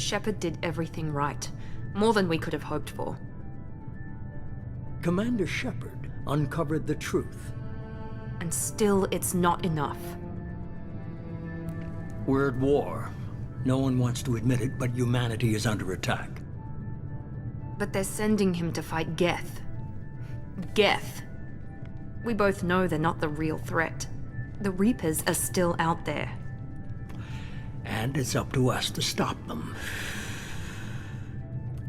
Shepard did everything right. More than we could have hoped for. Commander Shepard uncovered the truth. And still, it's not enough. We're at war. No one wants to admit it, but humanity is under attack. But they're sending him to fight Geth. Geth. We both know they're not the real threat. The Reapers are still out there. And it's up to us to stop them.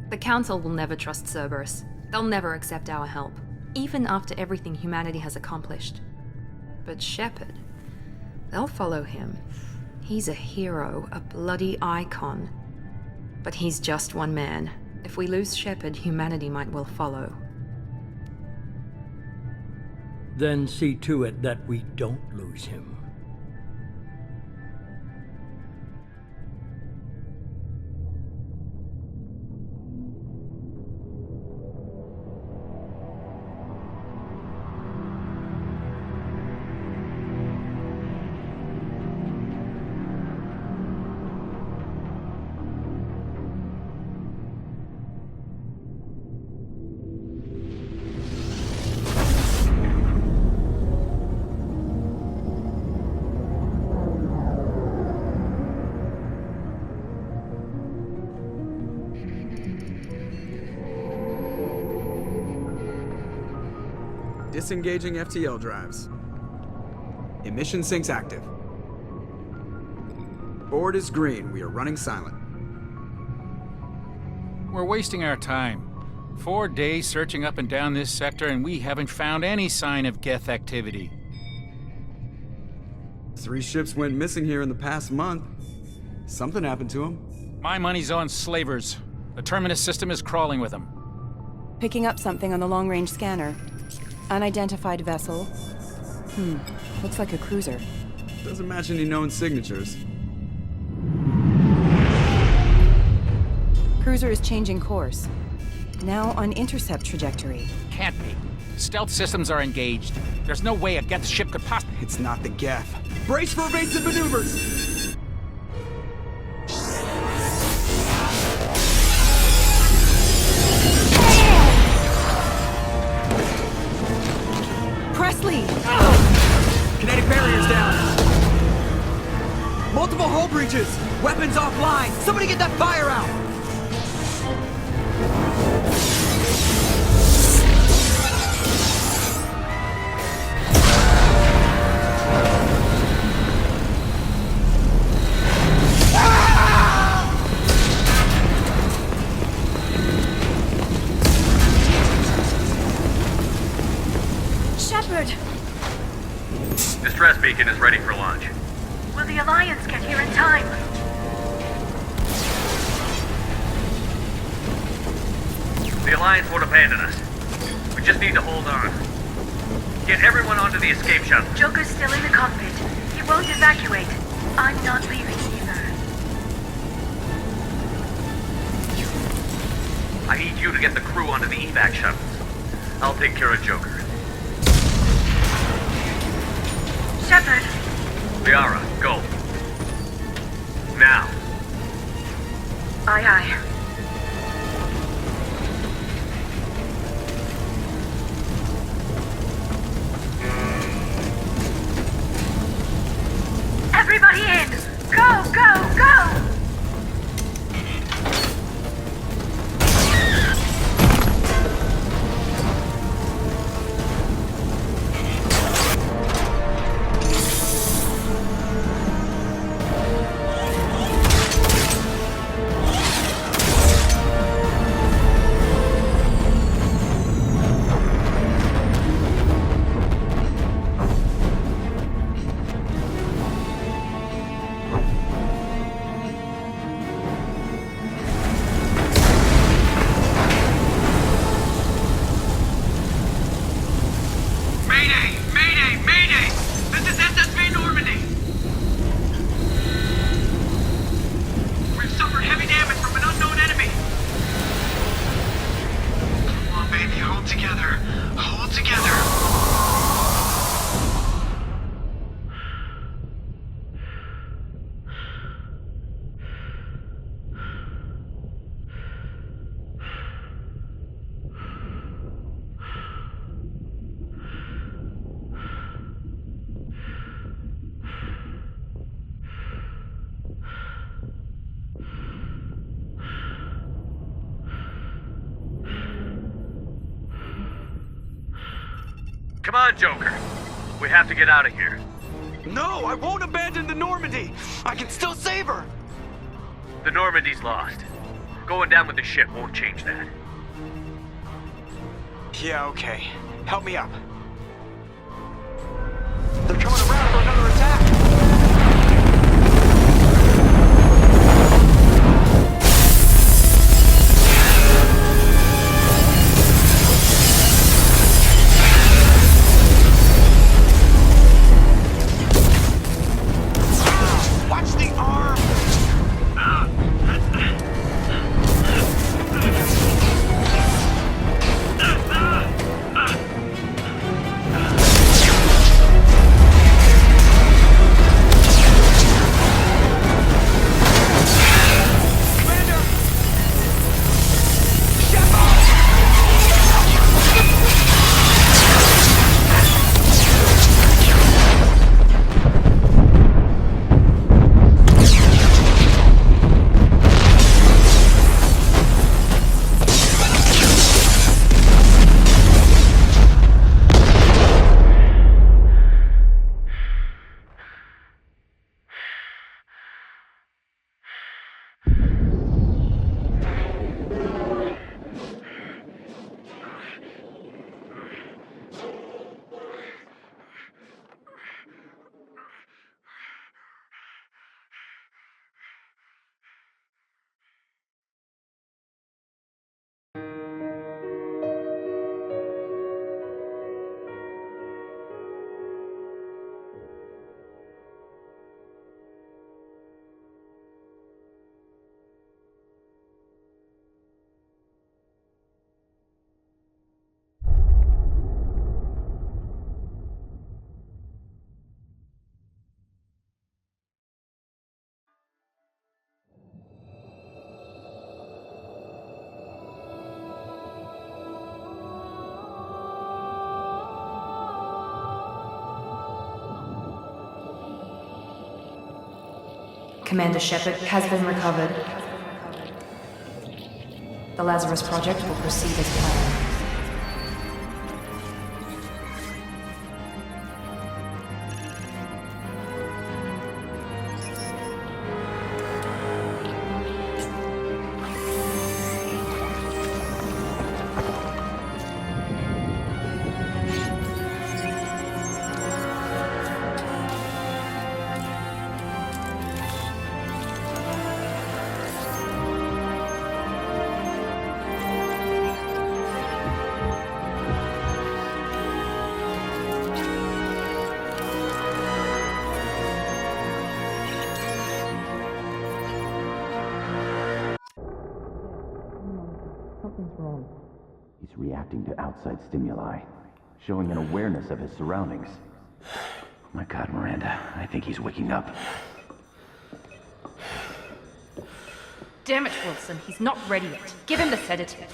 The Council will never trust Cerberus. They'll never accept our help, even after everything humanity has accomplished. But Shepard, they'll follow him. He's a hero, a bloody icon. But he's just one man. If we lose Shepard, humanity might well follow. Then see to it that we don't lose him. Disengaging FTL drives. Emission sinks active. Board is green. We are running silent. We're wasting our time. 4 days searching up and down this sector, and we haven't found any sign of Geth activity. 3 ships went missing here in the past month. Something happened to them. My money's on slavers. The Terminus system is crawling with them. Picking up something on the long-range scanner. Unidentified vessel. Looks like a cruiser. Doesn't match any known signatures. Cruiser is changing course. Now on intercept trajectory. Can't be. Stealth systems are engaged. There's no way a Geth ship could possibly... It's not the Geth. Brace for evasive maneuvers! Presley! Kinetic barriers down! Multiple hull breaches! Weapons offline! Somebody get that fire out! Distress beacon is ready for launch. Will the Alliance get here in time? The Alliance won't abandon us. We just need to hold on. Get everyone onto the escape shuttle. Joker's still in the cockpit. He won't evacuate. I'm not leaving either. I need you to get the crew onto the evac shuttles. I'll take care of Joker. Shepard! Liara, go. Now. Aye, aye. Everybody in! Go, go, go! Come on, Joker. We have to get out of here. No, I won't abandon the Normandy. I can still save her. The Normandy's lost. Going down with the ship won't change that. Yeah, okay. Help me up. They're coming around for another attack. Watch the arm! Commander Shepard has been recovered. The Lazarus Project will proceed as planned. Something's wrong. He's reacting to outside stimuli, showing an awareness of his surroundings. Oh my God, Miranda, I think he's waking up. Damn it, Wilson, he's not ready yet. Give him the sedative.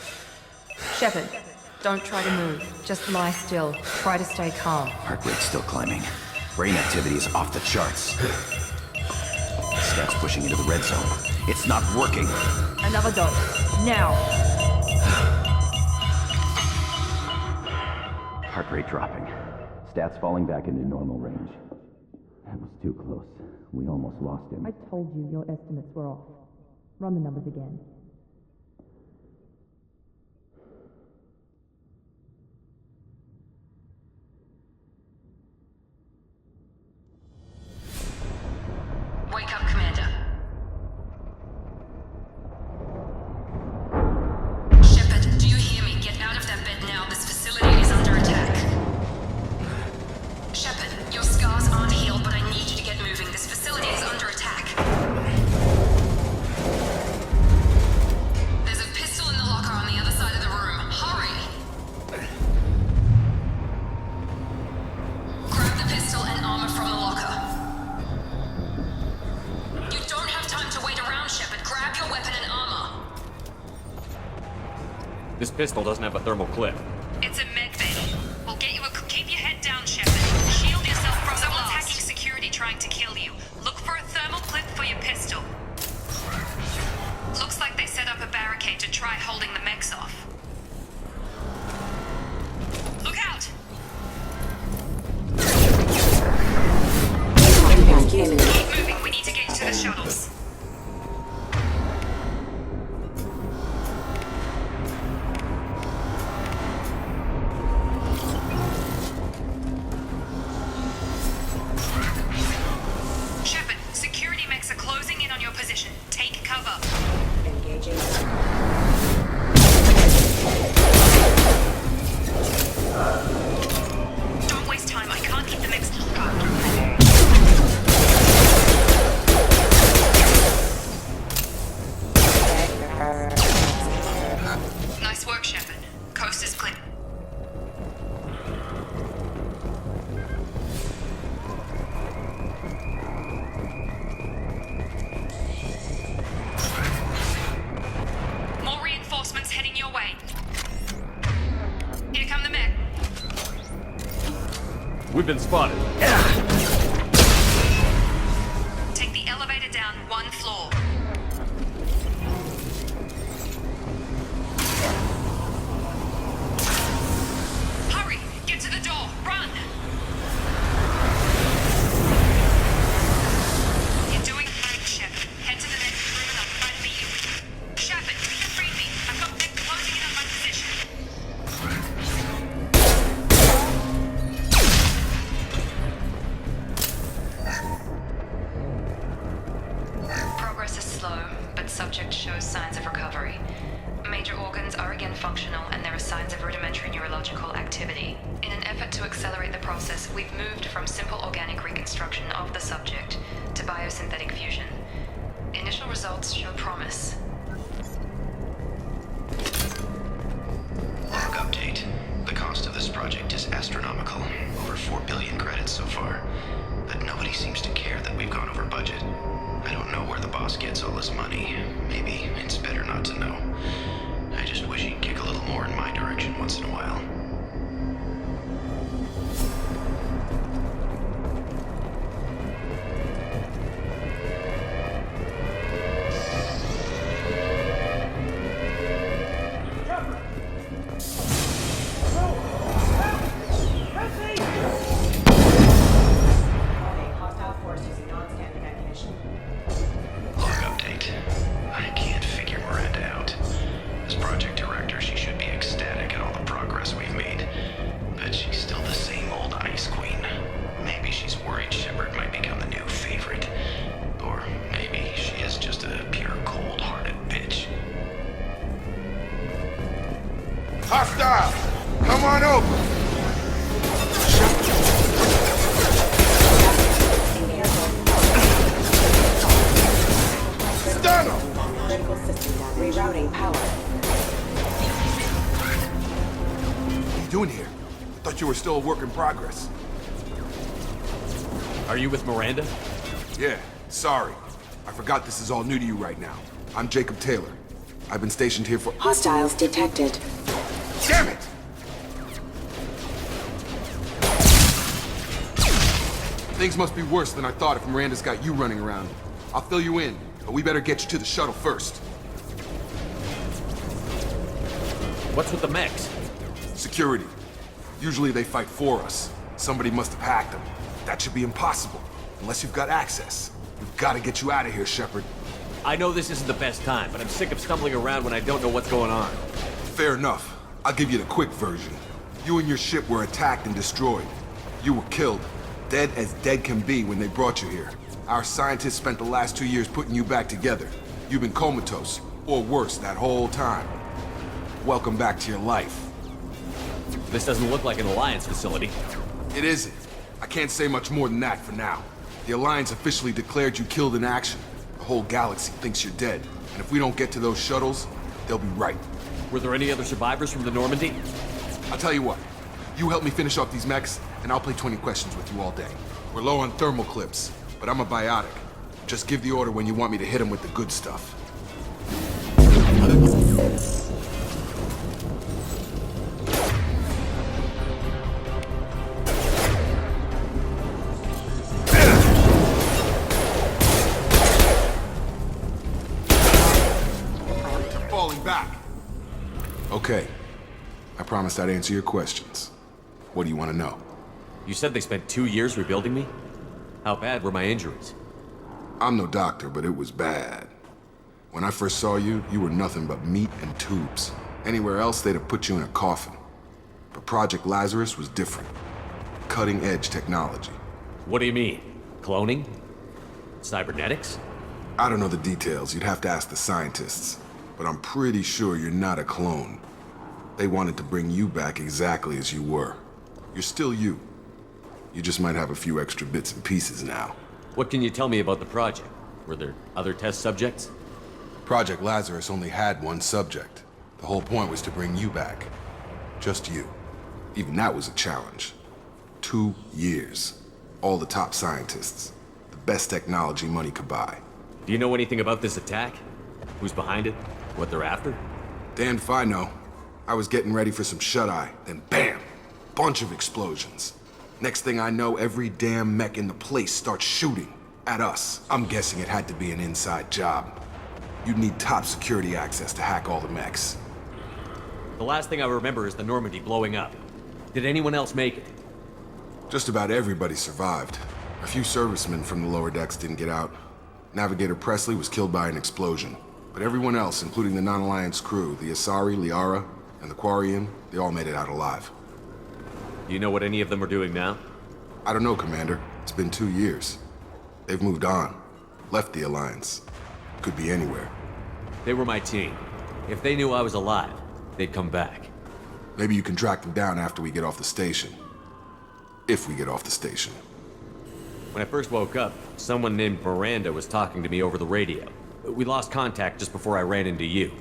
Shepard, don't try to move. Just lie still. Try to stay calm. Heart rate's still climbing. Brain activity is off the charts. Stats pushing into the red zone. It's not working. Another dose. Now. Heart rate dropping. Stats falling back into normal range. That was too close. We almost lost him. I told you your estimates were off. Run the numbers again. Wake up, Commander. Shepard, do you hear me? Get out of that bed now. This facility is under attack. Shepard, your scars aren't healed, but I need you to get moving. This facility is under attack. There's a pistol in the locker on the other side of the room. Hurry! Grab the pistol and armor from the locker. You don't have time to wait around, Shepard. Grab your weapon and armor. This pistol doesn't have a thermal clip. It's a medbay. We'll get you a... Keep your head down, Shepard. Shield yourself from someone's hacking security trying to kill you. Look for a thermal clip for your pistol. Looks like they set up a barricade to try holding the mechs off. Look out! Coast is clear. More reinforcements heading your way. Here come the men. We've been spotted. Take the elevator down one floor. Hurry! Get to the door! Run! You're doing great, Shepard. Head to the next room and I'll try to meet you. Shepard, read me. I've got men closing in on my position. Progress is slow, but subject shows signs of recovery. Major organs are again functional, and there are signs of rudimentary neurological activity. In an effort to accelerate the process, we've moved from simple organic reconstruction of the subject to biosynthetic fusion. Initial results show promise. Log update. The cost of this project is astronomical. Over 4 billion credits so far. But nobody seems to care that we've gone over budget. I don't know where the boss gets all this money. Maybe it's better not to know. I just wish he'd kick a little more in my direction once in a while. Hostile! Come on over! Stun him! Critical system down. Rerouting power. What are you doing here? I thought you were still a work in progress. Are you with Miranda? Yeah, sorry. I forgot this is all new to you right now. I'm Jacob Taylor. I've been stationed here for— Hostiles detected. Damn it! Things must be worse than I thought if Miranda's got you running around. I'll fill you in, but we better get you to the shuttle first. What's with the mechs? Security. Usually they fight for us. Somebody must have hacked them. That should be impossible, unless you've got access. We've got to get you out of here, Shepard. I know this isn't the best time, but I'm sick of stumbling around when I don't know what's going on. Fair enough. I'll give you the quick version. You and your ship were attacked and destroyed. You were killed. Dead as dead can be when they brought you here. Our scientists spent the last 2 years putting you back together. You've been comatose, or worse, that whole time. Welcome back to your life. This doesn't look like an Alliance facility. It isn't. I can't say much more than that for now. The Alliance officially declared you killed in action. The whole galaxy thinks you're dead. And if we don't get to those shuttles, they'll be right. Were there any other survivors from the Normandy? I'll tell you what. You help me finish off these mechs, and I'll play 20 questions with you all day. We're low on thermal clips, but I'm a biotic. Just give the order when you want me to hit them with the good stuff. They're falling back. Okay. I promised I'd answer your questions. What do you want to know? You said they spent 2 years rebuilding me? How bad were my injuries? I'm no doctor, but it was bad. When I first saw you, you were nothing but meat and tubes. Anywhere else, they'd have put you in a coffin. But Project Lazarus was different. Cutting-edge technology. What do you mean? Cloning? Cybernetics? I don't know the details. You'd have to ask the scientists. But I'm pretty sure you're not a clone. They wanted to bring you back exactly as you were. You're still you. You just might have a few extra bits and pieces now. What can you tell me about the project? Were there other test subjects? Project Lazarus only had one subject. The whole point was to bring you back. Just you. Even that was a challenge. 2 years. All the top scientists. The best technology money could buy. Do you know anything about this attack? Who's behind it? What they're after? Damned if I know. I was getting ready for some shut-eye, then bam! Bunch of explosions. Next thing I know, every damn mech in the place starts shooting at us. I'm guessing it had to be an inside job. You'd need top security access to hack all the mechs. The last thing I remember is the Normandy blowing up. Did anyone else make it? Just about everybody survived. A few servicemen from the lower decks didn't get out. Navigator Presley was killed by an explosion. But everyone else, including the non-Alliance crew, the Asari, Liara, and the Quarian, they all made it out alive. Do you know what any of them are doing now? I don't know, Commander. It's been 2 years. They've moved on. Left the Alliance. Could be anywhere. They were my team. If they knew I was alive, they'd come back. Maybe you can track them down after we get off the station. If we get off the station. When I first woke up, someone named Miranda was talking to me over the radio. We lost contact just before I ran into you.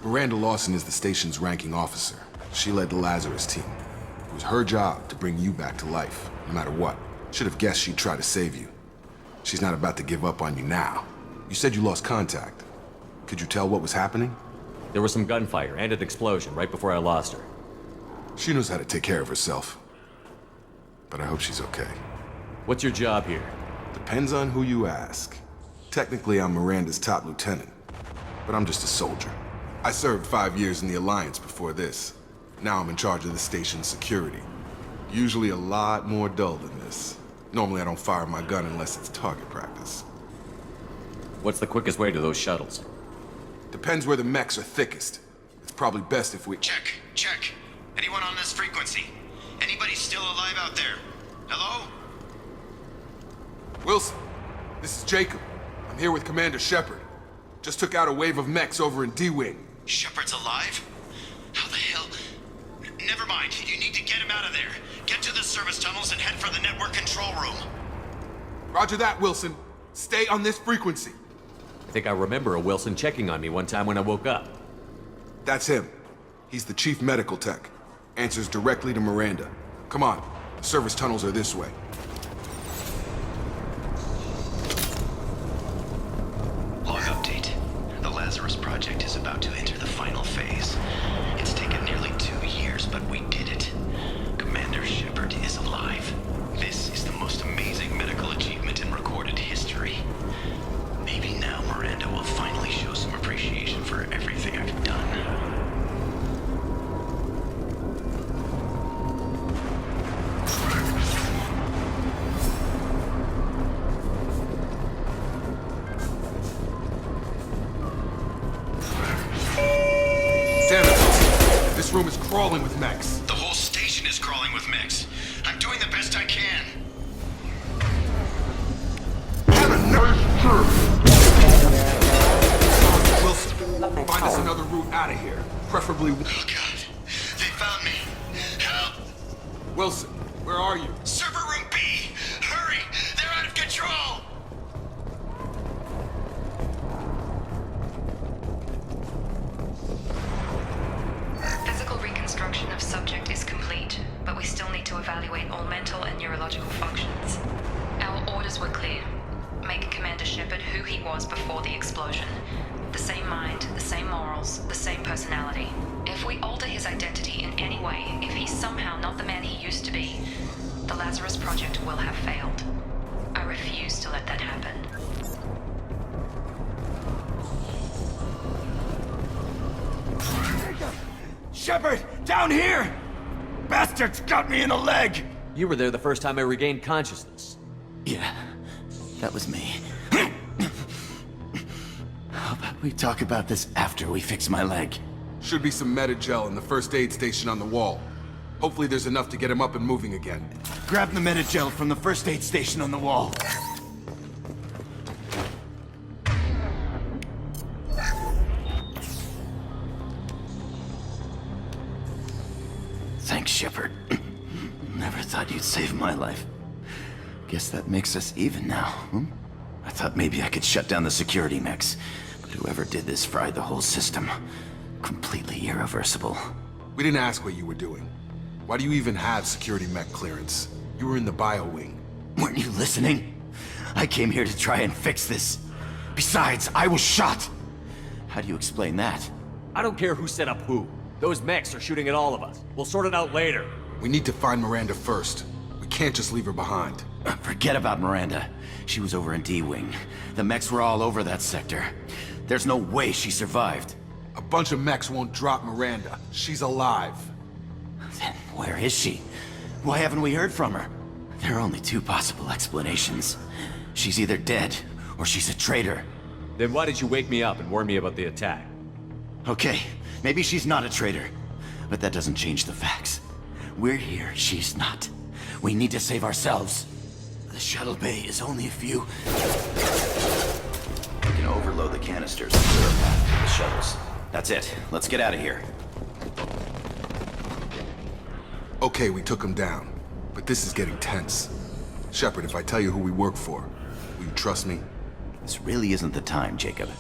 Miranda Lawson is the station's ranking officer. She led the Lazarus team. It was her job to bring you back to life, no matter what. Should have guessed she'd try to save you. She's not about to give up on you now. You said you lost contact. Could you tell what was happening? There was some gunfire and an explosion right before I lost her. She knows how to take care of herself. But I hope she's okay. What's your job here? Depends on who you ask. Technically, I'm Miranda's top lieutenant, but I'm just a soldier. I served 5 years in the Alliance before this. Now I'm in charge of the station's security. Usually a lot more dull than this. Normally I don't fire my gun unless it's target practice. What's the quickest way to those shuttles? Depends where the mechs are thickest. It's probably best if we... Check. Anyone on this frequency? Anybody still alive out there? Hello? Wilson, this is Jacob. I'm here with Commander Shepard. Just took out a wave of mechs over in D-Wing. Shepard's alive? How the hell? Never mind. You need to get him out of there. Get to the service tunnels and head for the network control room. Roger that, Wilson. Stay on this frequency. I think I remember a Wilson checking on me one time when I woke up. That's him. He's the chief medical tech. Answers directly to Miranda. Come on. The service tunnels are this way. Log update. The Lazarus Project is about to enter the final phase. It's taken nearly 2 years, but we did it. Commander Shepard is alive. This is the most amazing medical achievement in recorded history. Maybe now Miranda will finally show some appreciation for everything I've done. Damn it! This room is crawling with mechs. The whole station is crawling with mechs. I'm doing the best I can. Wilson, find us another route out of here. Preferably... Oh God, they found me. Help! Wilson, where are you? Server room B! Hurry! They're out of control! Physical reconstruction of subject is complete, but we still need to evaluate all mental and neurological functions. Our orders were clear. Make Commander Shepard who he was before the explosion. The same mind, the same morals, the same personality. If we alter his identity in any way, if he's somehow not the man he used to be, the Lazarus Project will have failed. I refuse to let that happen. Shepard, down here! Bastards got me in the leg! You were there the first time I regained consciousness. Yeah, that was me. How about we talk about this after we fix my leg? Should be some meta-gel in the first aid station on the wall. Hopefully there's enough to get him up and moving again. Grab the meta-gel from the first aid station on the wall. Thanks, Shepard. Never thought you'd save my life. Guess that makes us even now, I thought maybe I could shut down the security mechs, but whoever did this fried the whole system. Completely irreversible. We didn't ask what you were doing. Why do you even have security mech clearance? You were in the bio wing. Weren't you listening? I came here to try and fix this. Besides, I was shot. How do you explain that? I don't care who set up who. Those mechs are shooting at all of us. We'll sort it out later. We need to find Miranda first. We can't just leave her behind. Forget about Miranda. She was over in D-Wing. The mechs were all over that sector. There's no way she survived. A bunch of mechs won't drop Miranda. She's alive. Then where is she? Why haven't we heard from her? There are only two possible explanations. She's either dead, or she's a traitor. Then why did you wake me up and warn me about the attack? Okay, maybe she's not a traitor. But that doesn't change the facts. We're here, she's not. We need to save ourselves. The shuttle bay is only a few... We can overload the canisters and clear a path for the shuttles. That's it. Let's get out of here. Okay, we took him down. But this is getting tense. Shepard, if I tell you who we work for, will you trust me? This really isn't the time, Jacob.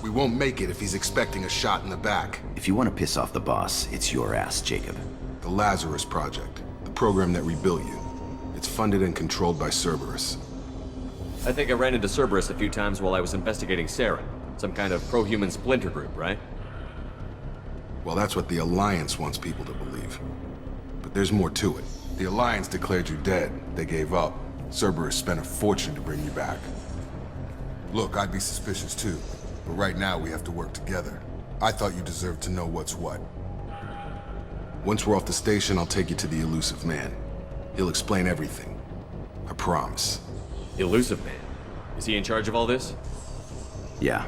We won't make it if he's expecting a shot in the back. If you want to piss off the boss, it's your ass, Jacob. The Lazarus Project. The program that rebuilt you. It's funded and controlled by Cerberus. I think I ran into Cerberus a few times while I was investigating Sarah. Some kind of pro-human splinter group, right? Well, that's what the Alliance wants people to believe. But there's more to it. The Alliance declared you dead. They gave up. Cerberus spent a fortune to bring you back. Look, I'd be suspicious too. But right now we have to work together. I thought you deserved to know what's what. Once we're off the station, I'll take you to the Elusive Man. He'll explain everything. I promise. Elusive Man? Is he in charge of all this? Yeah.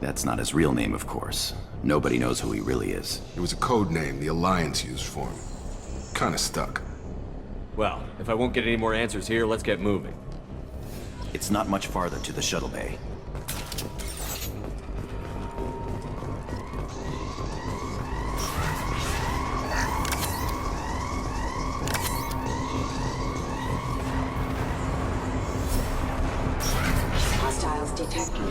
That's not his real name, of course. Nobody knows who he really is. It was a code name the Alliance used for him. Kinda stuck. Well, if I won't get any more answers here, let's get moving. It's not much farther to the shuttle bay. Hostiles detected.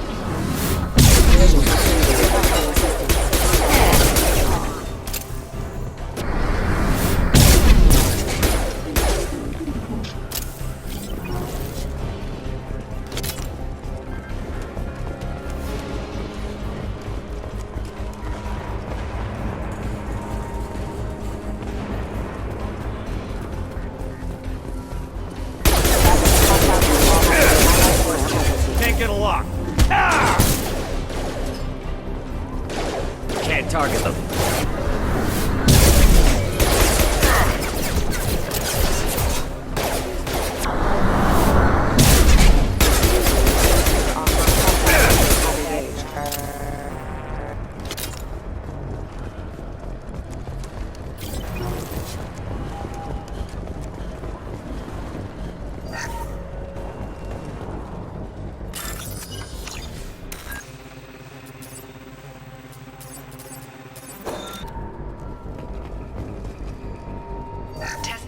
Can't get a lock. Ah! Can't target them.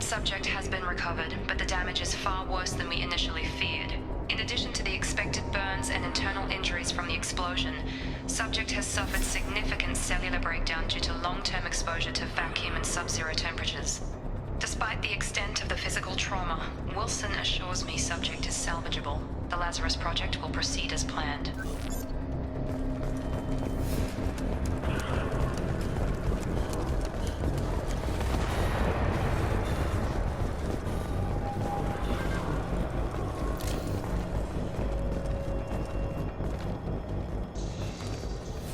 Subject has been recovered, but the damage is far worse than we initially feared. In addition to the expected burns and internal injuries from the explosion, subject has suffered significant cellular breakdown due to long-term exposure to vacuum and sub-zero temperatures. Despite the extent of the physical trauma, Wilson assures me subject is salvageable. The Lazarus Project will proceed as planned.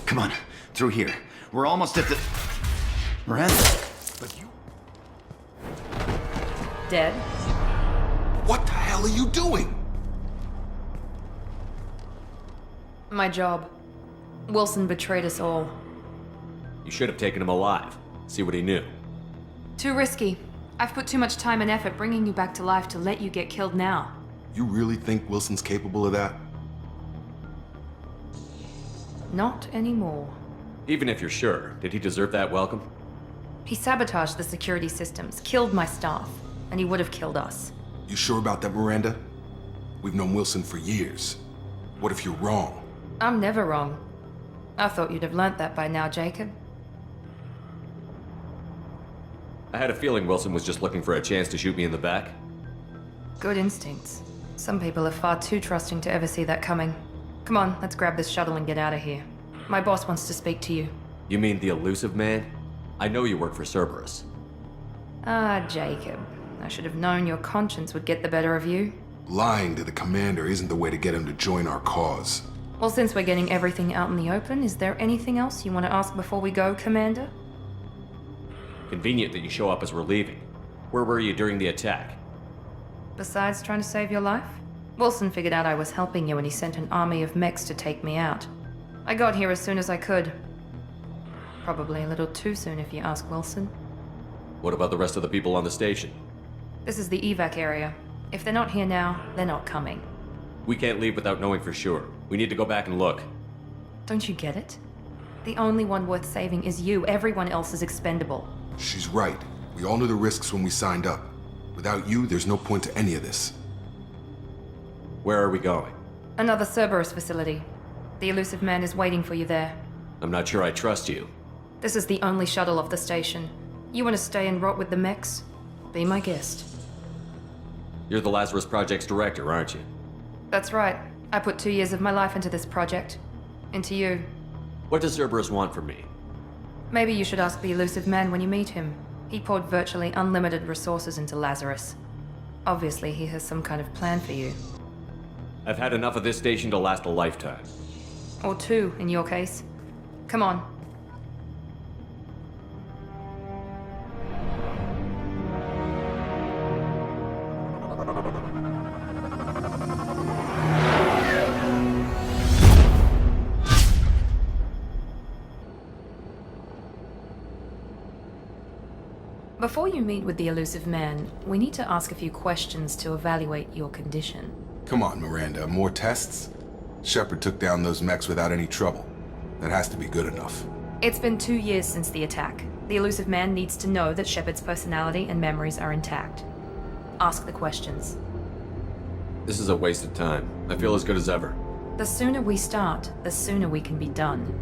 Come on, through here. We're almost at the... Miranda? But you... Dead? What the hell are you doing? My job. Wilson betrayed us all. You should have taken him alive. See what he knew. Too risky. I've put too much time and effort bringing you back to life to let you get killed now. You really think Wilson's capable of that? Not anymore. Even if you're sure, did he deserve that welcome? He sabotaged the security systems, killed my staff, and he would have killed us. You sure about that, Miranda? We've known Wilson for years. What if you're wrong? I'm never wrong. I thought you'd have learnt that by now, Jacob. I had a feeling Wilson was just looking for a chance to shoot me in the back. Good instincts. Some people are far too trusting to ever see that coming. Come on, let's grab this shuttle and get out of here. My boss wants to speak to you. You mean the elusive man? I know you work for Cerberus. Ah, Jacob. I should have known your conscience would get the better of you. Lying to the commander isn't the way to get him to join our cause. Well, since we're getting everything out in the open, is there anything else you want to ask before we go, Commander? Convenient that you show up as we're leaving. Where were you during the attack? Besides trying to save your life? Wilson figured out I was helping you and he sent an army of mechs to take me out. I got here as soon as I could. Probably a little too soon if you ask Wilson. What about the rest of the people on the station? This is the evac area. If they're not here now, they're not coming. We can't leave without knowing for sure. We need to go back and look. Don't you get it? The only one worth saving is you. Everyone else is expendable. She's right. We all knew the risks when we signed up. Without you, there's no point to any of this. Where are we going? Another Cerberus facility. The elusive man is waiting for you there. I'm not sure I trust you. This is the only shuttle off the station. You want to stay and rot with the mechs? Be my guest. You're the Lazarus Project's director, aren't you? That's right. I put 2 years of my life into this project. Into you. What does Cerberus want from me? Maybe you should ask the elusive man when you meet him. He poured virtually unlimited resources into Lazarus. Obviously, he has some kind of plan for you. I've had enough of this station to last a lifetime. Or 2, in your case. Come on. Before you meet with the elusive man, we need to ask a few questions to evaluate your condition. Come on, Miranda, more tests? Shepard took down those mechs without any trouble. That has to be good enough. It's been 2 years since the attack. The elusive man needs to know that Shepard's personality and memories are intact. Ask the questions. This is a waste of time. I feel as good as ever. The sooner we start, the sooner we can be done.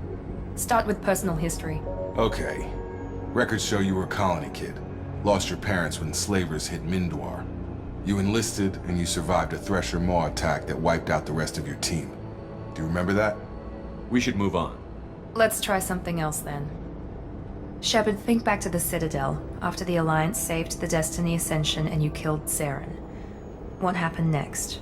Start with personal history. Okay. Records show you were a colony kid. Lost your parents when slavers hit Mindwar. You enlisted and you survived a Thresher Maw attack that wiped out the rest of your team. Do you remember that? We should move on. Let's try something else then. Shepard, think back to the Citadel, after the Alliance saved the Destiny Ascension and you killed Saren. What happened next?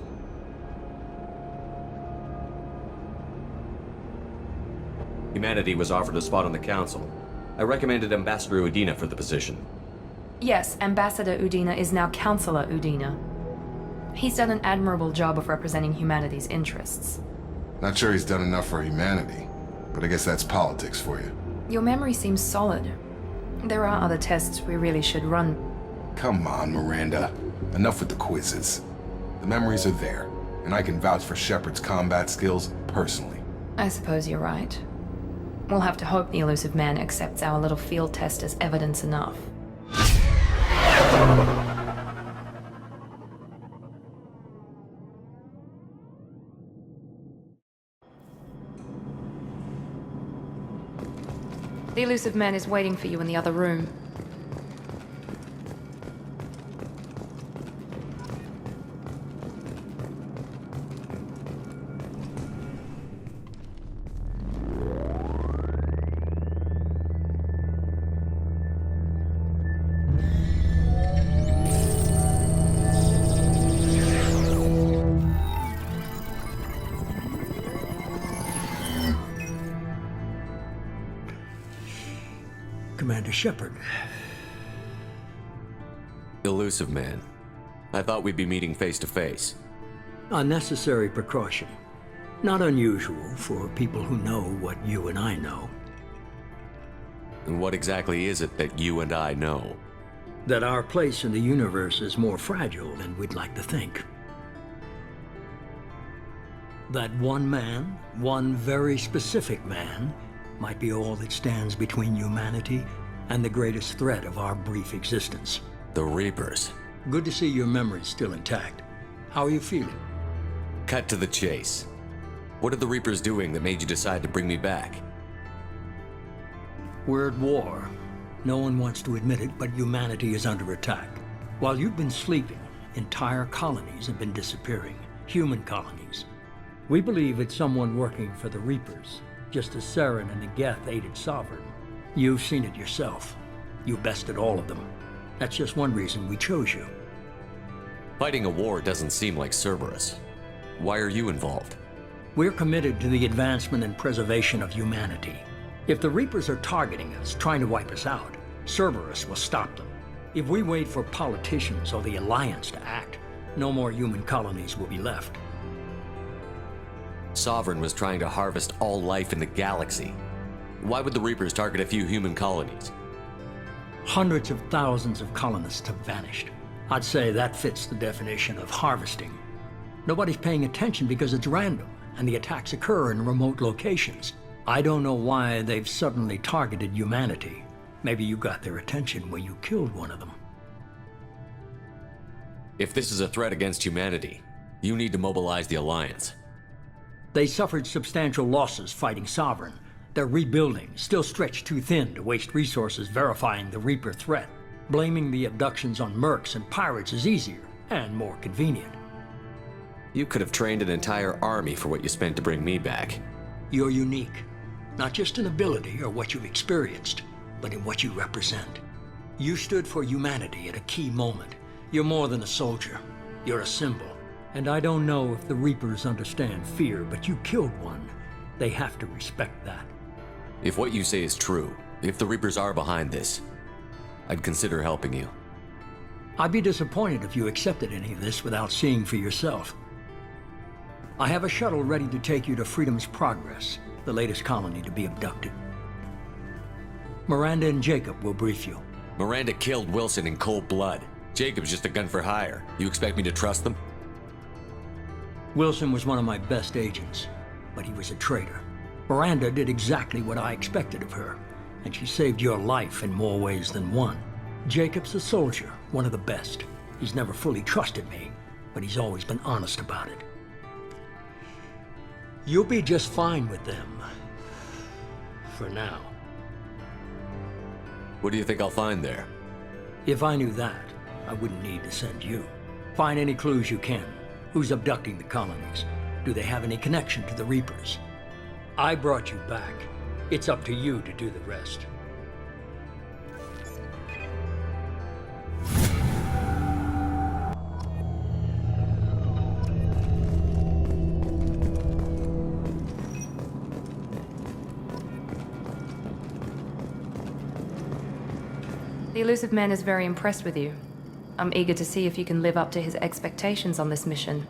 Humanity was offered a spot on the Council. I recommended Ambassador Udina for the position. Yes, Ambassador Udina is now Counselor Udina. He's done an admirable job of representing humanity's interests. Not sure he's done enough for humanity, but I guess that's politics for you. Your memory seems solid. There are other tests we really should run. Come on, Miranda. Enough with the quizzes. The memories are there, and I can vouch for Shepard's combat skills personally. I suppose you're right. We'll have to hope the elusive man accepts our little field test as evidence enough. The elusive man is waiting for you in the other room. Commander Shepard. Elusive man. I thought we'd be meeting face to face. Unnecessary precaution. Not unusual for people who know what you and I know. And what exactly is it that you and I know? That our place in the universe is more fragile than we'd like to think. That one man, one very specific man, might be all that stands between humanity and the greatest threat of our brief existence. The Reapers. Good to see your memory's still intact. How are you feeling? Cut to the chase. What are the Reapers doing that made you decide to bring me back? We're at war. No one wants to admit it, but humanity is under attack. While you've been sleeping, entire colonies have been disappearing. Human colonies. We believe it's someone working for the Reapers, just as Saren and the Geth aided Sovereign. You've seen it yourself. You bested all of them. That's just one reason we chose you. Fighting a war doesn't seem like Cerberus. Why are you involved? We're committed to the advancement and preservation of humanity. If the Reapers are targeting us, trying to wipe us out, Cerberus will stop them. If we wait for politicians or the Alliance to act, no more human colonies will be left. Sovereign was trying to harvest all life in the galaxy. Why would the Reapers target a few human colonies? Hundreds of thousands of colonists have vanished. I'd say that fits the definition of harvesting. Nobody's paying attention because it's random, and the attacks occur in remote locations. I don't know why they've suddenly targeted humanity. Maybe you got their attention when you killed one of them. If this is a threat against humanity, you need to mobilize the Alliance. They suffered substantial losses fighting Sovereign. They're rebuilding, still stretched too thin to waste resources verifying the Reaper threat. Blaming the abductions on mercs and pirates is easier and more convenient. You could have trained an entire army for what you spent to bring me back. You're unique, not just in ability or what you've experienced, but in what you represent. You stood for humanity at a key moment. You're more than a soldier. You're a symbol. And I don't know if the Reapers understand fear, but you killed one. They have to respect that. If what you say is true, if the Reapers are behind this, I'd consider helping you. I'd be disappointed if you accepted any of this without seeing for yourself. I have a shuttle ready to take you to Freedom's Progress, the latest colony to be abducted. Miranda and Jacob will brief you. Miranda killed Wilson in cold blood. Jacob's just a gun for hire. You expect me to trust them? Wilson was one of my best agents, but he was a traitor. Miranda did exactly what I expected of her, and she saved your life in more ways than one. Jacob's a soldier, one of the best. He's never fully trusted me, but he's always been honest about it. You'll be just fine with them. For now. What do you think I'll find there? If I knew that, I wouldn't need to send you. Find any clues you can. Who's abducting the colonies? Do they have any connection to the Reapers? I brought you back. It's up to you to do the rest. The elusive man is very impressed with you. I'm eager to see if you can live up to his expectations on this mission.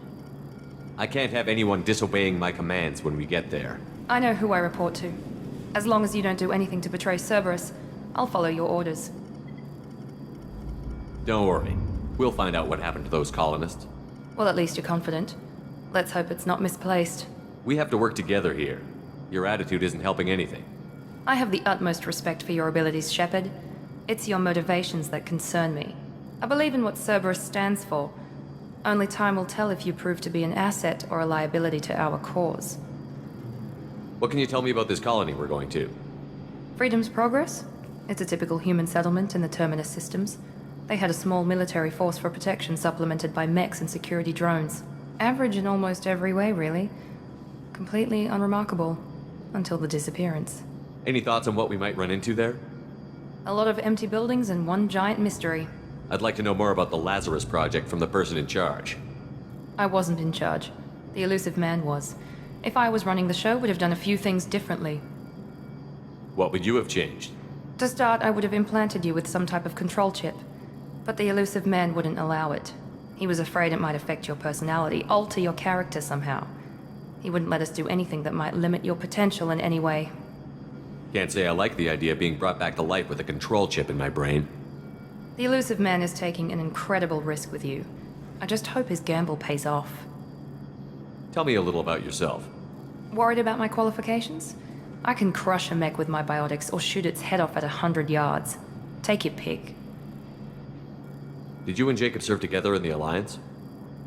I can't have anyone disobeying my commands when we get there. I know who I report to. As long as you don't do anything to betray Cerberus, I'll follow your orders. Don't worry. We'll find out what happened to those colonists. Well, at least you're confident. Let's hope it's not misplaced. We have to work together here. Your attitude isn't helping anything. I have the utmost respect for your abilities, Shepard. It's your motivations that concern me. I believe in what Cerberus stands for. Only time will tell if you prove to be an asset or a liability to our cause. What can you tell me about this colony we're going to? Freedom's Progress? It's a typical human settlement in the Terminus systems. They had a small military force for protection supplemented by mechs and security drones. Average in almost every way, really. Completely unremarkable. Until the disappearance. Any thoughts on what we might run into there? A lot of empty buildings and one giant mystery. I'd like to know more about the Lazarus Project from the person in charge. I wasn't in charge. The elusive man was. If I was running the show, would have done a few things differently. What would you have changed? To start, I would have implanted you with some type of control chip. But the elusive man wouldn't allow it. He was afraid it might affect your personality, alter your character somehow. He wouldn't let us do anything that might limit your potential in any way. Can't say I like the idea of being brought back to life with a control chip in my brain. The elusive man is taking an incredible risk with you. I just hope his gamble pays off. Tell me a little about yourself. Worried about my qualifications? I can crush a mech with my biotics or shoot its head off at 100 yards. Take your pick. Did you and Jacob serve together in the Alliance?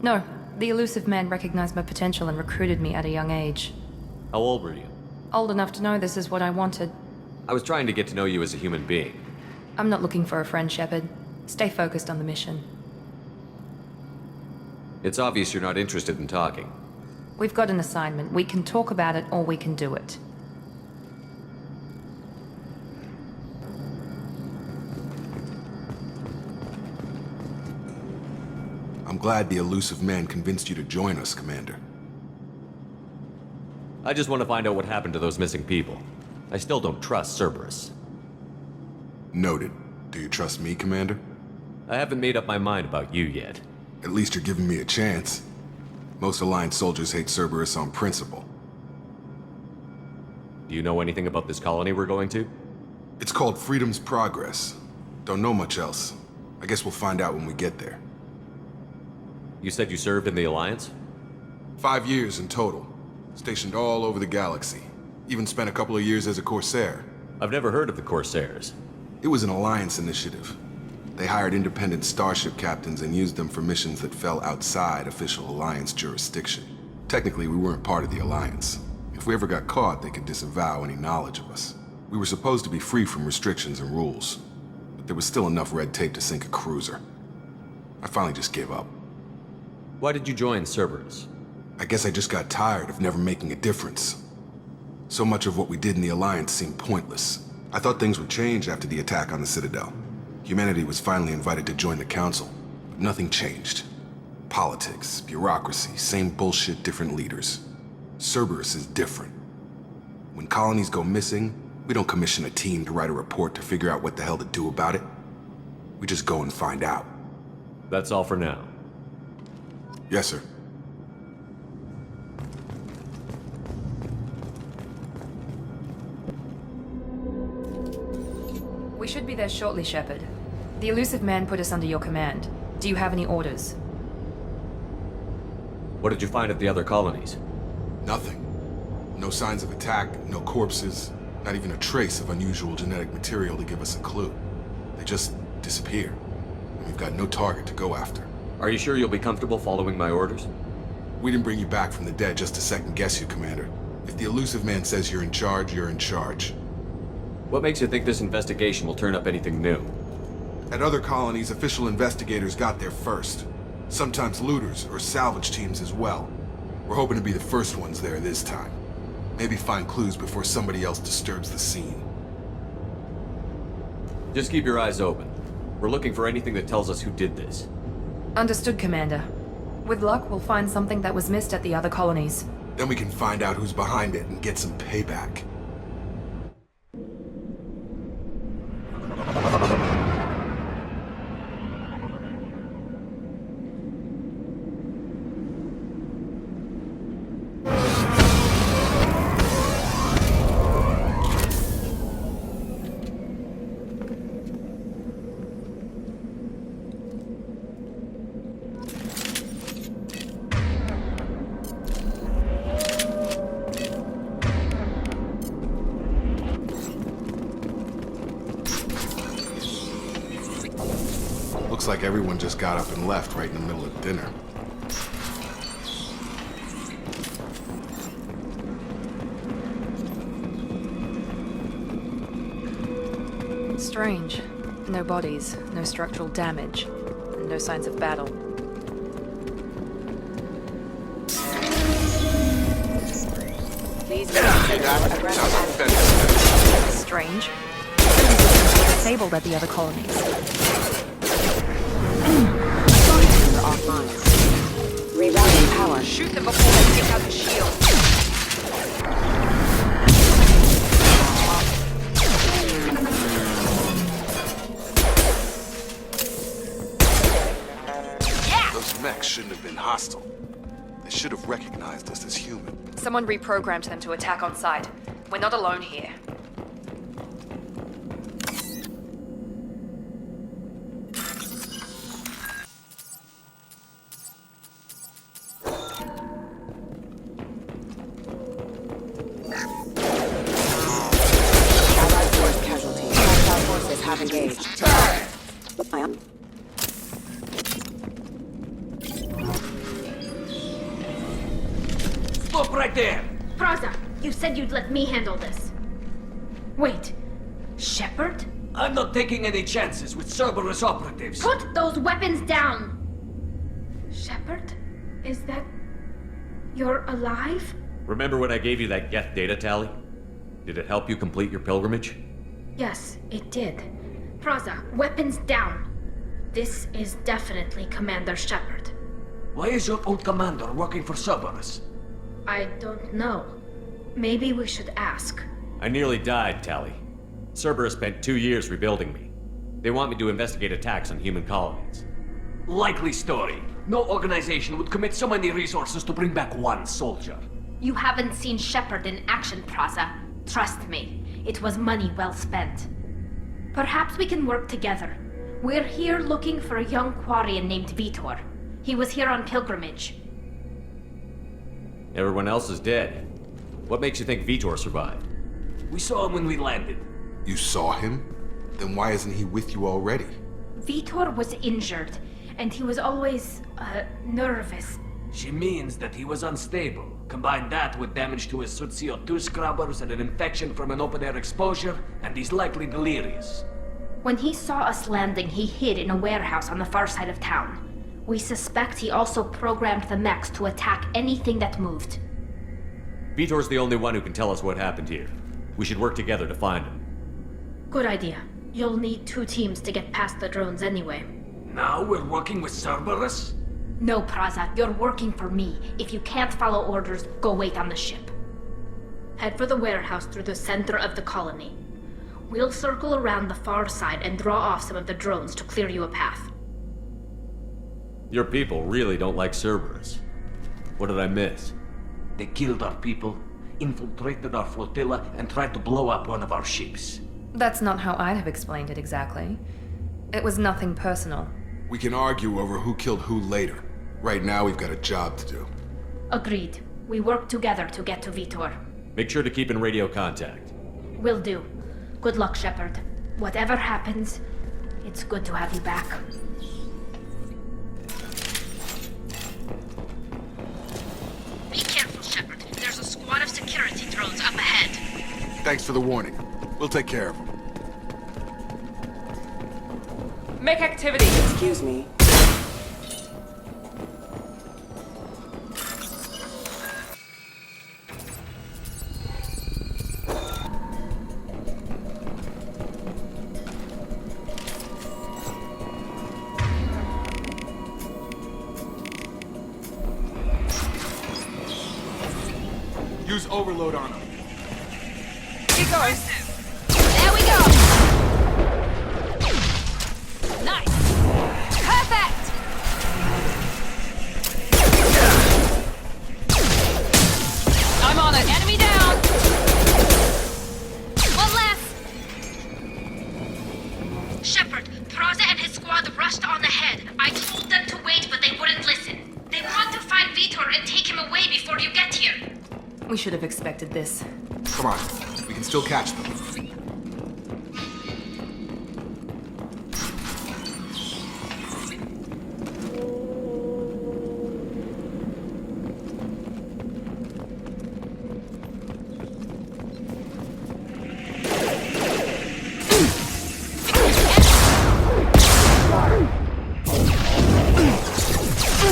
No. The elusive man recognized my potential and recruited me at a young age. How old were you? Old enough to know this is what I wanted. I was trying to get to know you as a human being. I'm not looking for a friend, Shepard. Stay focused on the mission. It's obvious you're not interested in talking. We've got an assignment. We can talk about it, or we can do it. I'm glad the elusive man convinced you to join us, Commander. I just want to find out what happened to those missing people. I still don't trust Cerberus. Noted. Do you trust me, Commander? I haven't made up my mind about you yet. At least you're giving me a chance. Most Alliance soldiers hate Cerberus on principle. Do you know anything about this colony we're going to? It's called Freedom's Progress. Don't know much else. I guess we'll find out when we get there. You said you served in the Alliance? 5 years in total. Stationed all over the galaxy. Even spent a couple of years as a Corsair. I've never heard of the Corsairs. It was an Alliance initiative. They hired independent starship captains and used them for missions that fell outside official Alliance jurisdiction. Technically, we weren't part of the Alliance. If we ever got caught, they could disavow any knowledge of us. We were supposed to be free from restrictions and rules, but there was still enough red tape to sink a cruiser. I finally just gave up. Why did you join Cerberus? I guess I just got tired of never making a difference. So much of what we did in the Alliance seemed pointless. I thought things would change after the attack on the Citadel. Humanity was finally invited to join the Council, but nothing changed. Politics, bureaucracy, same bullshit, different leaders. Cerberus is different. When colonies go missing, we don't commission a team to write a report to figure out what the hell to do about it. We just go and find out. That's all for now. Yes, sir. We should be there shortly, Shepard. The elusive man put us under your command. Do you have any orders? What did you find at the other colonies? Nothing. No signs of attack, no corpses, not even a trace of unusual genetic material to give us a clue. They just disappear. And we've got no target to go after. Are you sure you'll be comfortable following my orders? We didn't bring you back from the dead just to second guess you, Commander. If the elusive man says you're in charge, you're in charge. What makes you think this investigation will turn up anything new? At other colonies, official investigators got there first. Sometimes looters or salvage teams as well. We're hoping to be the first ones there this time. Maybe find clues before somebody else disturbs the scene. Just keep your eyes open. We're looking for anything that tells us who did this. Understood, Commander. With luck, we'll find something that was missed at the other colonies. Then we can find out who's behind it and get some payback. Looks like everyone just got up and left right in the middle of dinner. Strange. No bodies, no structural damage, and no signs of battle. Please consider aggressive. Strange. Systems were disabled at the other colonies. Are offline. Rerouting power. Shoot them before they take out the shield. Those mechs shouldn't have been hostile. They should have recognized us as human. Someone reprogrammed them to attack on sight. We're not alone here. Allied force casualties. Hostile forces have engaged. I am. Look right there! Braza, you said you'd let me handle this. Wait, Shepard? I'm not taking any chances with Cerberus operatives. Put those weapons down! Shepard? Is that... You're alive? Remember when I gave you that Geth data tally? Did it help you complete your pilgrimage? Yes, it did. Praza, weapons down. This is definitely Commander Shepard. Why is your old commander working for Cerberus? I don't know. Maybe we should ask. I nearly died, Tally. Cerberus spent 2 years rebuilding me. They want me to investigate attacks on human colonies. Likely story. No organization would commit so many resources to bring back one soldier. You haven't seen Shepard in action, Praza. Trust me, it was money well spent. Perhaps we can work together. We're here looking for a young Quarian named Vitor. He was here on pilgrimage. Everyone else is dead. What makes you think Vitor survived? We saw him when we landed. You saw him? Then why isn't he with you already? Vitor was injured, and he was always, nervous. She means that he was unstable. Combine that with damage to his suit CO2 scrubbers and an infection from an open-air exposure, and he's likely delirious. When he saw us landing, he hid in a warehouse on the far side of town. We suspect he also programmed the mechs to attack anything that moved. Vitor's the only one who can tell us what happened here. We should work together to find him. Good idea. You'll need 2 teams to get past the drones anyway. Now we're working with Cerberus? No, Praza, you're working for me. If you can't follow orders, go wait on the ship. Head for the warehouse through the center of the colony. We'll circle around the far side and draw off some of the drones to clear you a path. Your people really don't like Cerberus. What did I miss? They killed our people, infiltrated our flotilla, and tried to blow up one of our ships. That's not how I'd have explained it exactly. It was nothing personal. We can argue over who killed who later. Right now, we've got a job to do. Agreed. We work together to get to Vitor. Make sure to keep in radio contact. Will do. Good luck, Shepard. Whatever happens, it's good to have you back. Be careful, Shepard. There's a squad of security drones up ahead. Thanks for the warning. We'll take care of them. Make activity! Excuse me. Use overload on them. Here goes! There we go! Nice! Perfect! I'm on it! Enemy down! One less! Shepard, Praza and his squad rushed on ahead. I told them to wait, but they wouldn't listen. They want to find Vitor and take him away before you get here. We should have expected this. Come on, we can still catch them.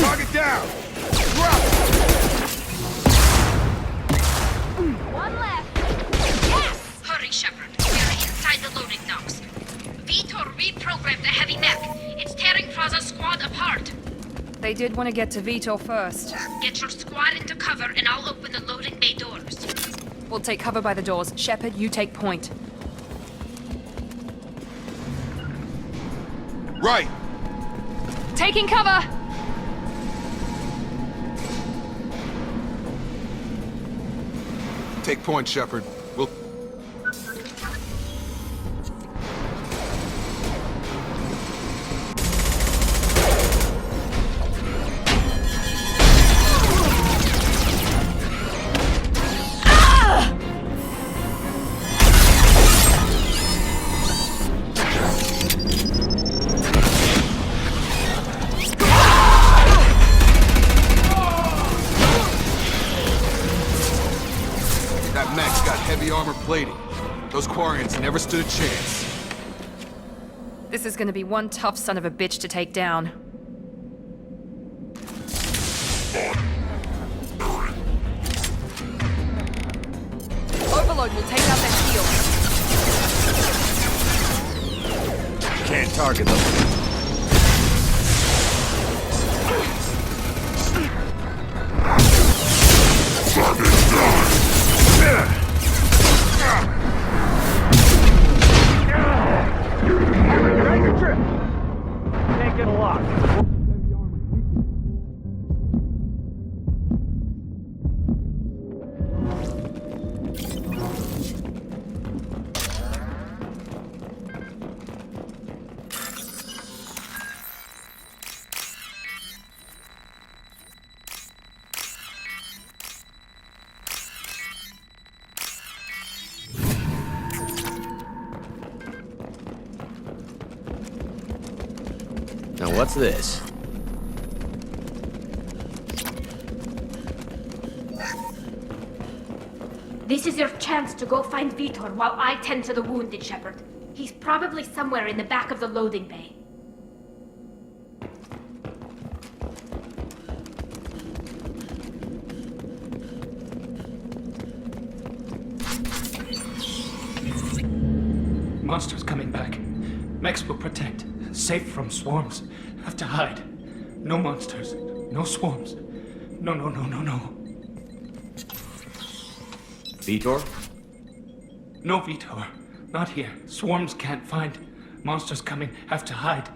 Target down! Drop! One left. Yes! Hurry, Shepard. We're inside the loading docks. Vitor reprogrammed the heavy mech. It's tearing Praza's squad apart. They did want to get to Vitor first. Get your squad into cover and I'll open the loading bay doors. We'll take cover by the doors. Shepard, you take point. Right! Taking cover! Take point, Shepard. We'll... That mech's got heavy armor plating. Those Quarians never stood a chance. This is gonna be one tough son of a bitch to take down. Overload will take out that shield. Can't target them. Can't get a lock. Now what's this? This is your chance to go find Vitor while I tend to the wounded, Shepard. He's probably somewhere in the back of the loading bay. Monsters coming back. Mex will protect. Safe from swarms. Have to hide. No monsters. No swarms. No. Vitor? No Vitor. Not here. Swarms can't find. Monsters coming. Have to hide.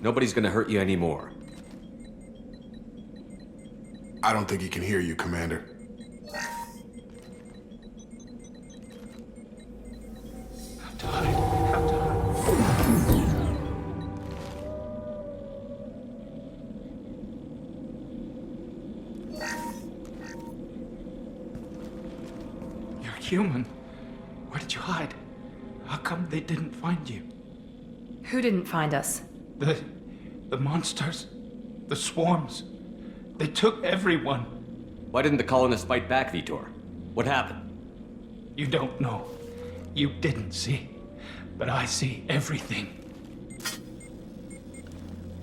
Nobody's gonna hurt you anymore. I don't think he can hear you, Commander. Have to hide. Have to hide. Human. Where did you hide? How come they didn't find you? Who didn't find us? The monsters. The swarms. They took everyone. Why didn't the colonists fight back, Vitor? What happened? You don't know. You didn't see. But I see everything.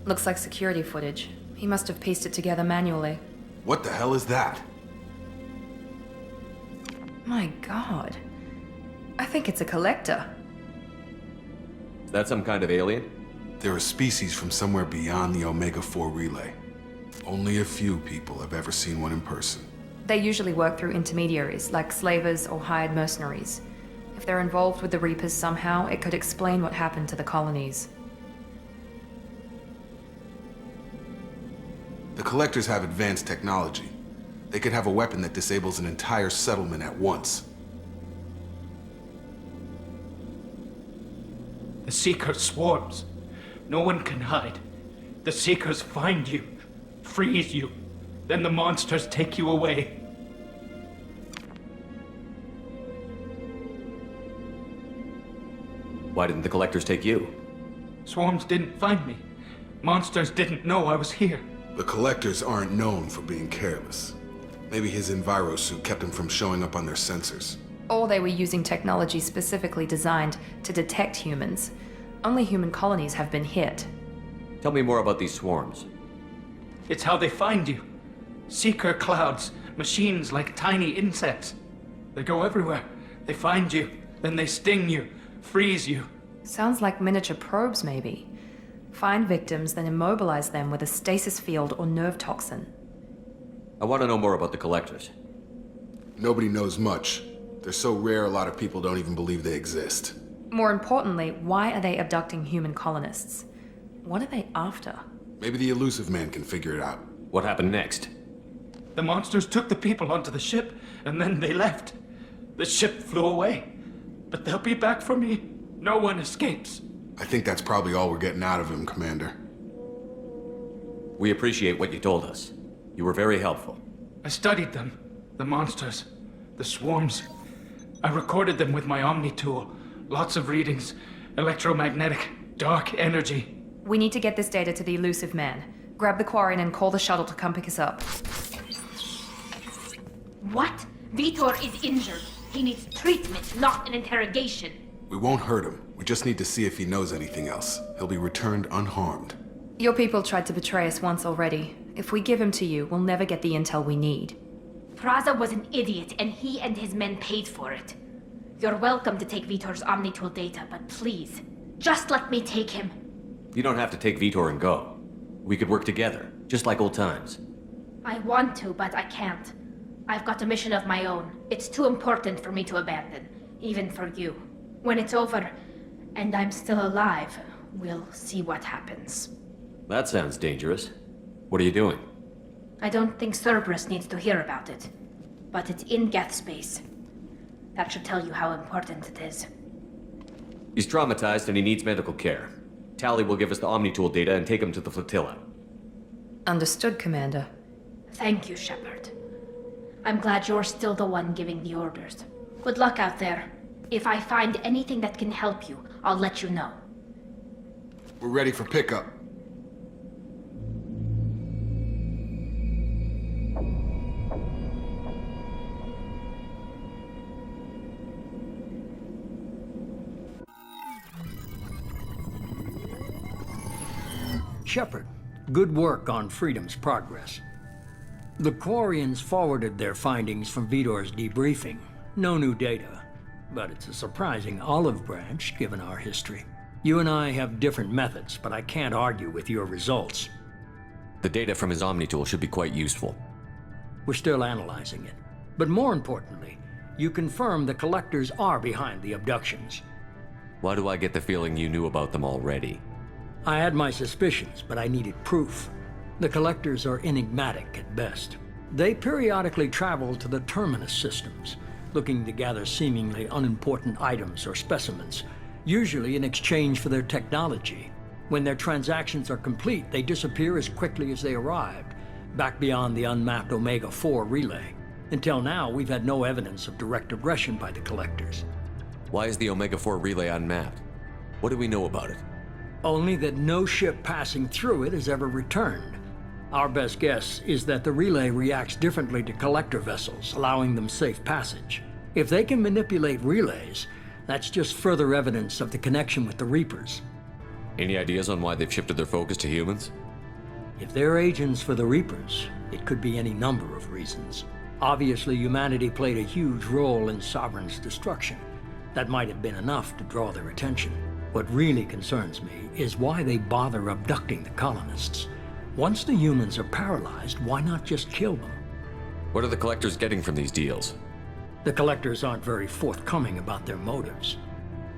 Looks like security footage. He must have pieced it together manually. What the hell is that? My god. I think it's a collector. Is that some kind of alien? They're a species from somewhere beyond the Omega-4 relay. Only a few people have ever seen one in person. They usually work through intermediaries, like slavers or hired mercenaries. If they're involved with the Reapers somehow, it could explain what happened to the colonies. The Collectors have advanced technology. They could have a weapon that disables an entire settlement at once. The Seeker swarms. No one can hide. The Seekers find you, freeze you, then the monsters take you away. Why didn't the Collectors take you? Swarms didn't find me. Monsters didn't know I was here. The Collectors aren't known for being careless. Maybe his enviro suit kept him from showing up on their sensors. Or they were using technology specifically designed to detect humans. Only human colonies have been hit. Tell me more about these swarms. It's how they find you. Seeker clouds, machines like tiny insects. They go everywhere. They find you, then they sting you, freeze you. Sounds like miniature probes, maybe. Find victims, then immobilize them with a stasis field or nerve toxin. I want to know more about the Collectors. Nobody knows much. They're so rare a lot of people don't even believe they exist. More importantly, why are they abducting human colonists? What are they after? Maybe the Elusive Man can figure it out. What happened next? The monsters took the people onto the ship, and then they left. The ship flew away. But they'll be back for me. No one escapes. I think that's probably all we're getting out of him, Commander. We appreciate what you told us. You were very helpful. I studied them. The monsters. The swarms. I recorded them with my Omni tool. Lots of readings. Electromagnetic. Dark energy. We need to get this data to the Elusive Man. Grab the Quarren and call the shuttle to come pick us up. What? Vitor is injured. He needs treatment, not an interrogation. We won't hurt him. We just need to see if he knows anything else. He'll be returned unharmed. Your people tried to betray us once already. If we give him to you, we'll never get the intel we need. Praza was an idiot, and he and his men paid for it. You're welcome to take Vitor's Omnitool data, but please, just let me take him. You don't have to take Vitor and go. We could work together, just like old times. I want to, but I can't. I've got a mission of my own. It's too important for me to abandon, even for you. When it's over, and I'm still alive, we'll see what happens. That sounds dangerous. What are you doing? I don't think Cerberus needs to hear about it, but it's in Geth space. That should tell you how important it is. He's traumatized and he needs medical care. Tally will give us the Omnitool data and take him to the flotilla. Understood, Commander. Thank you, Shepard. I'm glad you're still the one giving the orders. Good luck out there. If I find anything that can help you, I'll let you know. We're ready for pickup. Shepard, good work on Freedom's progress. The Quarians forwarded their findings from Vitor's debriefing. No new data, but it's a surprising olive branch given our history. You and I have different methods, but I can't argue with your results. The data from his Omnitool should be quite useful. We're still analyzing it. But more importantly, you confirm the Collectors are behind the abductions. Why do I get the feeling you knew about them already? I had my suspicions, but I needed proof. The Collectors are enigmatic at best. They periodically travel to the Terminus systems, looking to gather seemingly unimportant items or specimens, usually in exchange for their technology. When their transactions are complete, they disappear as quickly as they arrived, back beyond the unmapped Omega-4 relay. Until now, we've had no evidence of direct aggression by the Collectors. Why is the Omega-4 relay unmapped? What do we know about it? Only that no ship passing through it has ever returned. Our best guess is that the relay reacts differently to Collector vessels, allowing them safe passage. If they can manipulate relays, that's just further evidence of the connection with the Reapers. Any ideas on why they've shifted their focus to humans? If they're agents for the Reapers, it could be any number of reasons. Obviously, humanity played a huge role in Sovereign's destruction. That might have been enough to draw their attention. What really concerns me is why they bother abducting the colonists. Once the humans are paralyzed, why not just kill them? What are the Collectors getting from these deals? The Collectors aren't very forthcoming about their motives.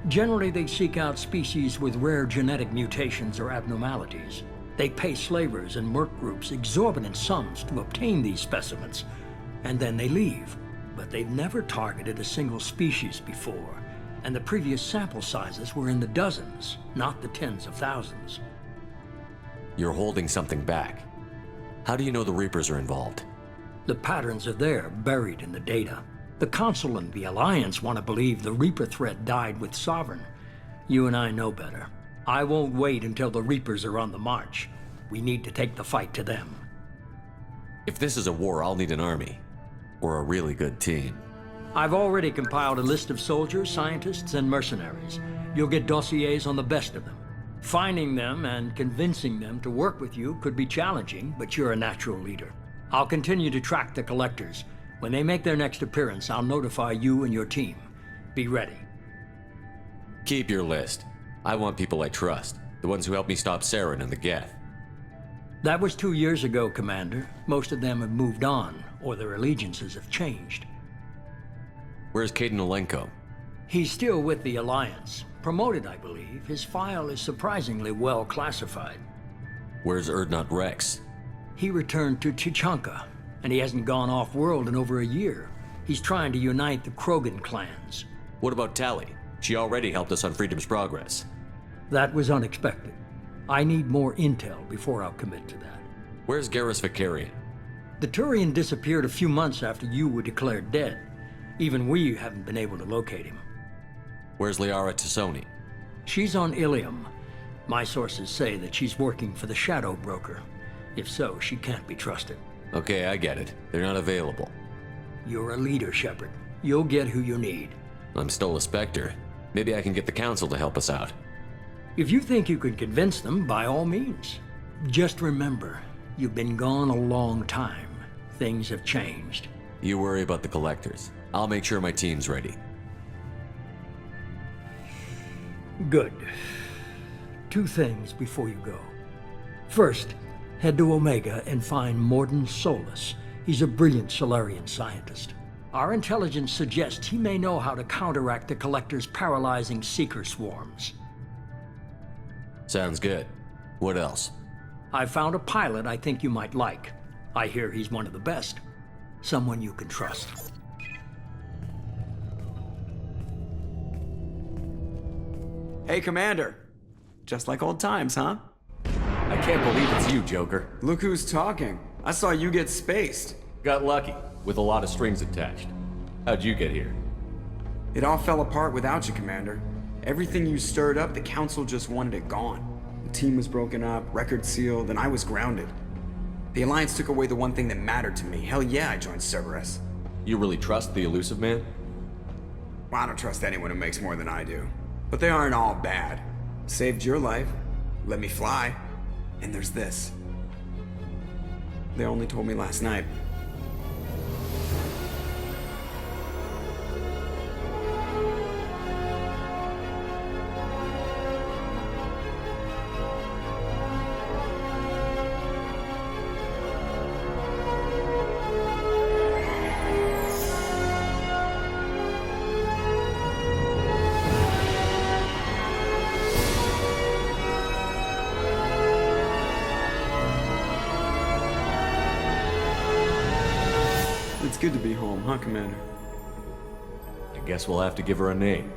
Generally, they seek out species with rare genetic mutations or abnormalities. They pay slavers and merc groups exorbitant sums to obtain these specimens, and then they leave. But they've never targeted a single species before, and the previous sample sizes were in the dozens, not the tens of thousands. You're holding something back. How do you know the Reapers are involved? The patterns are there, buried in the data. The Council and the Alliance want to believe the Reaper threat died with Sovereign. You and I know better. I won't wait until the Reapers are on the march. We need to take the fight to them. If this is a war, I'll need an army. Or a really good team. I've already compiled a list of soldiers, scientists, and mercenaries. You'll get dossiers on the best of them. Finding them and convincing them to work with you could be challenging, but you're a natural leader. I'll continue to track the Collectors. When they make their next appearance, I'll notify you and your team. Be ready. Keep your list. I want people I trust. The ones who helped me stop Saren and the Geth. That was 2 years ago, Commander. Most of them have moved on, or their allegiances have changed. Where's Kaidan Alenko? He's still with the Alliance. Promoted, I believe. His file is surprisingly well classified. Where's Urdnot Rex? He returned to Chichanka, and he hasn't gone off-world in over a year. He's trying to unite the Krogan clans. What about Tally? She already helped us on Freedom's progress. That was unexpected. I need more intel before I'll commit to that. Where's Garrus Vakarian? The Turian disappeared a few months after you were declared dead. Even we haven't been able to locate him. Where's Liara Tassoni? She's on Ilium. My sources say that she's working for the Shadow Broker. If so, she can't be trusted. Okay, I get it. They're not available. You're a leader, Shepard. You'll get who you need. I'm still a Spectre. Maybe I can get the Council to help us out. If you think you could convince them, by all means. Just remember, you've been gone a long time. Things have changed. You worry about the Collectors. I'll make sure my team's ready. Good. 2 things before you go. First, head to Omega and find Morden Solus. He's a brilliant Solarian scientist. Our intelligence suggests he may know how to counteract the Collector's paralyzing Seeker swarms. Sounds good. What else? I found a pilot I think you might like. I hear he's one of the best. Someone you can trust. Hey, Commander. Just like old times, huh? I can't believe it's you, Joker. Look who's talking. I saw you get spaced. Got lucky, with a lot of strings attached. How'd you get here? It all fell apart without you, Commander. Everything you stirred up, the Council just wanted it gone. The team was broken up, record sealed, and I was grounded. The Alliance took away the one thing that mattered to me. Hell yeah, I joined Cerberus. You really trust the Elusive Man? Well, I don't trust anyone who makes more than I do. But they aren't all bad. Saved your life, let me fly, and there's this. They only told me last night. It's good to be home, huh, Commander? I guess we'll have to give her a name.